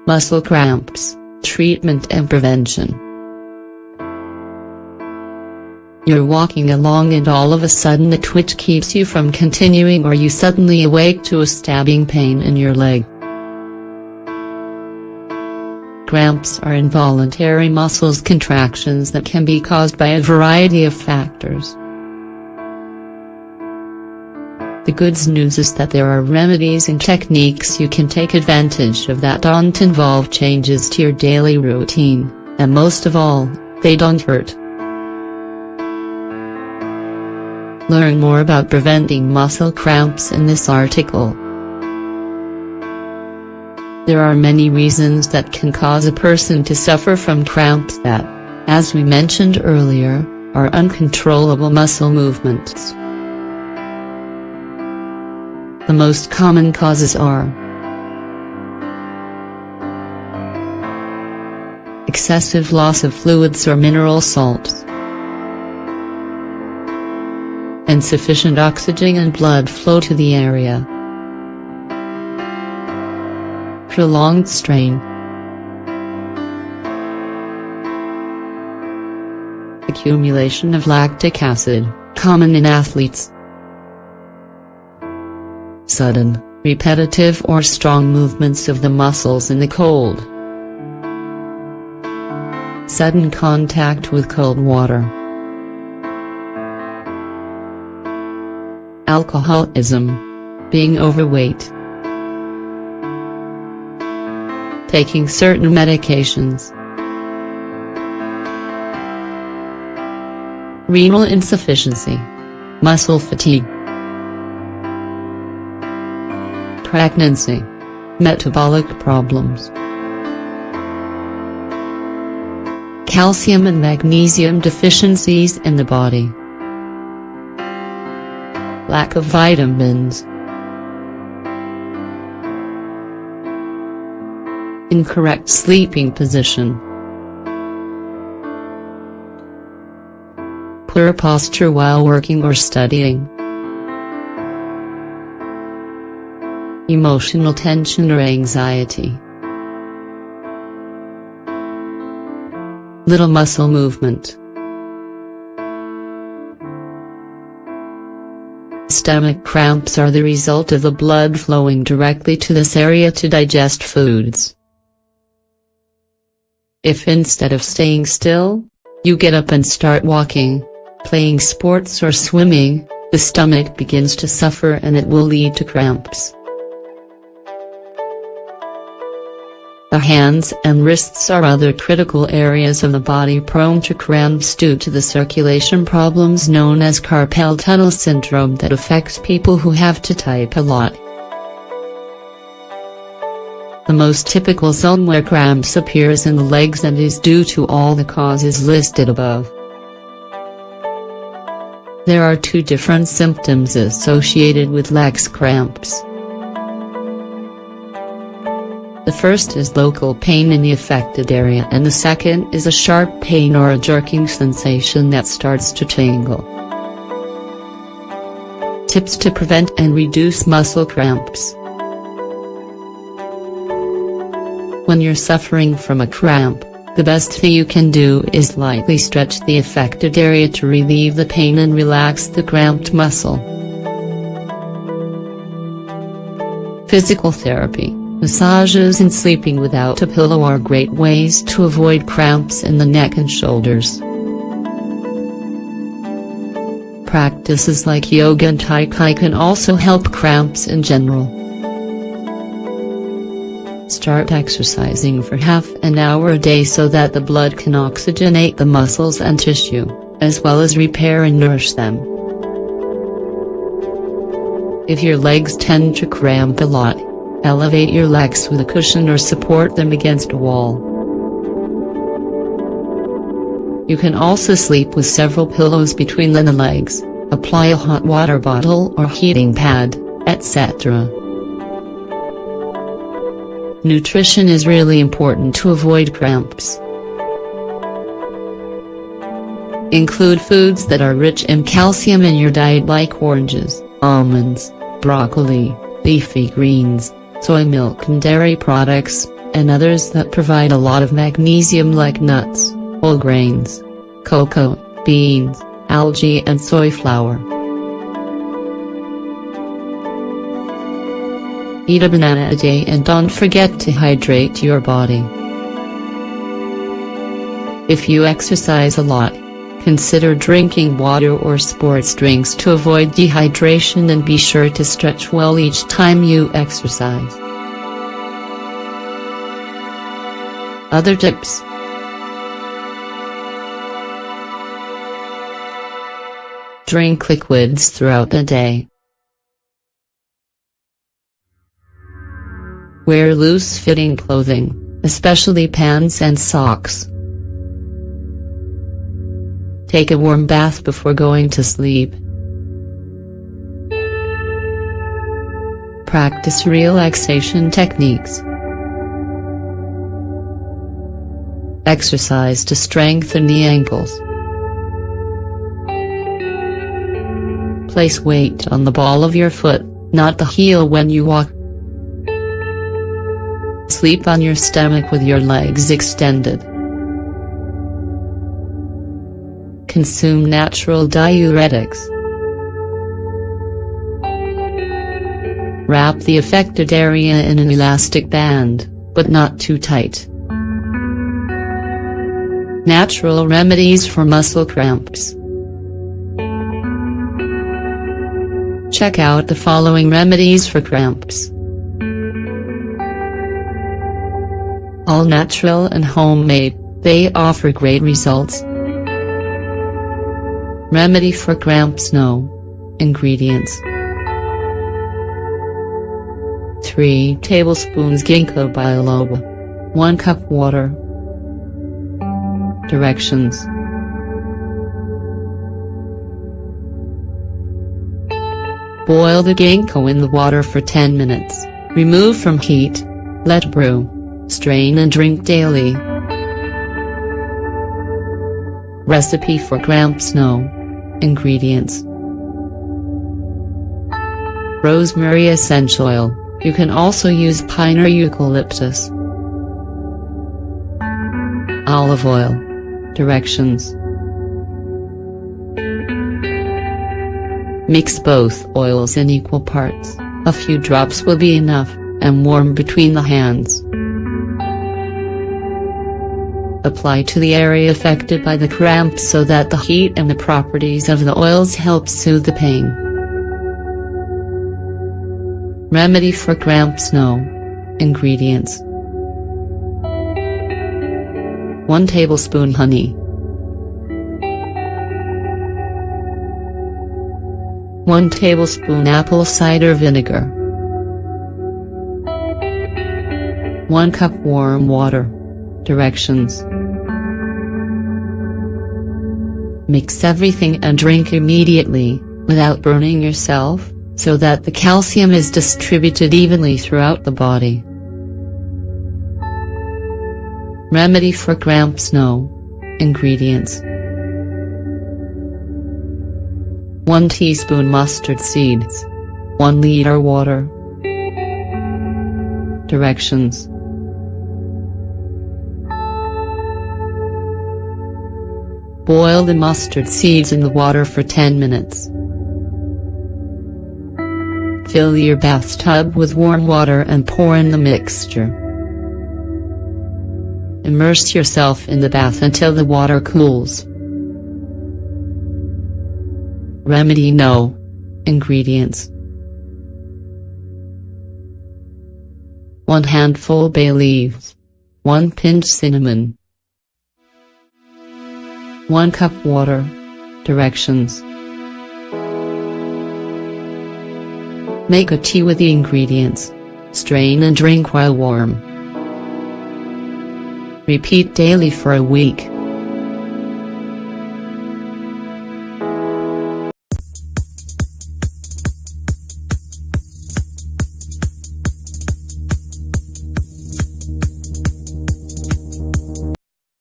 Muscle cramps, treatment and prevention. You're walking along and all of a sudden a twitch keeps you from continuing, or you suddenly awake to a stabbing pain in your leg. Cramps are involuntary muscles contractions that can be caused by a variety of factors. The good news is that there are remedies and techniques you can take advantage of that don't involve changes to your daily routine, and most of all, they don't hurt. Learn more about preventing muscle cramps in this article. There are many reasons that can cause a person to suffer from cramps that, as we mentioned earlier, are uncontrollable muscle movements. The most common causes are excessive loss of fluids or mineral salts, insufficient oxygen and blood flow to the area, prolonged strain, accumulation of lactic acid, common in athletes, sudden, repetitive or strong movements of the muscles in the cold, sudden contact with cold water, alcoholism, being overweight, taking certain medications, renal insufficiency, muscle fatigue, pregnancy, metabolic problems, calcium and magnesium deficiencies in the body, lack of vitamins, incorrect sleeping position, poor posture while working or studying, emotional tension or anxiety, little muscle movement, stomach cramps are the result of the blood flowing directly to this area to digest foods. If instead of staying still, you get up and start walking, playing sports or swimming, the stomach begins to suffer and it will lead to cramps. The hands and wrists are other critical areas of the body prone to cramps due to the circulation problems known as carpal tunnel syndrome that affects people who have to type a lot. The most typical zone where cramps appears in the legs and is due to all the causes listed above. There are two different symptoms associated with legs cramps. The first is local pain in the affected area and the second is a sharp pain or a jerking sensation that starts to tingle. Tips to prevent and reduce muscle cramps. When you're suffering from a cramp, the best thing you can do is lightly stretch the affected area to relieve the pain and relax the cramped muscle. Physical therapy, massages and sleeping without a pillow are great ways to avoid cramps in the neck and shoulders. Practices like yoga and tai chi can also help cramps in general. Start exercising for half an hour a day so that the blood can oxygenate the muscles and tissue, as well as repair and nourish them. If your legs tend to cramp a lot, elevate your legs with a cushion or support them against a wall. You can also sleep with several pillows between the legs, apply a hot water bottle or heating pad, etc. Nutrition is really important to avoid cramps. Include foods that are rich in calcium in your diet like oranges, almonds, broccoli, leafy greens, soy milk and dairy products, and others that provide a lot of magnesium like nuts, whole grains, cocoa, beans, algae and soy flour. Eat a banana a day and don't forget to hydrate your body. If you exercise a lot, consider drinking water or sports drinks to avoid dehydration, and be sure to stretch well each time you exercise. Other tips: drink liquids throughout the day. Wear loose-fitting clothing, especially pants and socks. Take a warm bath before going to sleep. Practice relaxation techniques. Exercise to strengthen the ankles. Place weight on the ball of your foot, not the heel when you walk. Sleep on your stomach with your legs extended. Consume natural diuretics. Wrap the affected area in an elastic band, but not too tight. Natural remedies for muscle cramps. Check out the following remedies for cramps. All natural and homemade, they offer great results. Remedy for cramps. No. Ingredients: 3 tablespoons ginkgo biloba, 1 cup water. Directions: boil the ginkgo in the water for 10 minutes, remove from heat, let brew, strain and drink daily. Recipe for cramps. No. Ingredients: rosemary essential oil, you can also use pine or eucalyptus. Olive oil. Directions: mix both oils in equal parts, a few drops will be enough, and warm between the hands. Apply to the area affected by the cramps so that the heat and the properties of the oils help soothe the pain. Remedy for cramps. No. Ingredients: 1 tablespoon honey, 1 tablespoon apple cider vinegar, 1 cup warm water. Directions: mix everything and drink immediately, without burning yourself, so that the calcium is distributed evenly throughout the body. Remedy for cramps. No. Ingredients: 1 teaspoon mustard seeds, 1 liter water. Directions: boil the mustard seeds in the water for 10 minutes. Fill your bathtub with warm water and pour in the mixture. Immerse yourself in the bath until the water cools. Remedy. No. Ingredients: 1 handful bay leaves, 1 pinch cinnamon, 1 cup water. Directions: make a tea with the ingredients, strain and drink while warm. Repeat daily for a week.